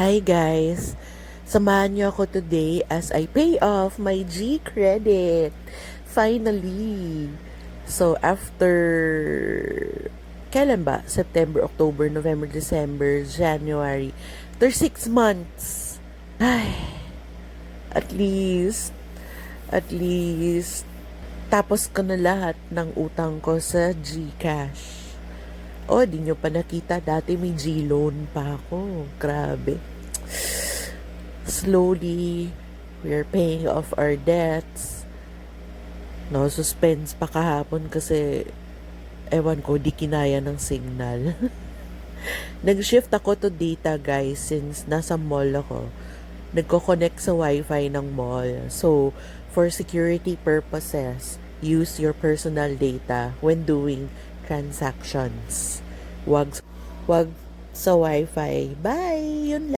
Hi guys! Samahan niyo ako today as I pay off my G credit. Finally! So after kailan ba? September, October, November, December, January. After 6 months. Ay, at least, tapos ko na lahat ng utang ko sa GCash. Oh, di nyo pa nakita. Dati may G-loan pa ako. Grabe. Slowly, we are paying off our debts. No, suspense pa kahapon kasi ewan ko, di kinaya ng signal. Nag-shift ako to data guys since nasa mall ako. Nagko-connect sa wifi ng mall. So, for security purposes, use your personal data when doing transactions. Wag sa wifi. Bye! Yun lang.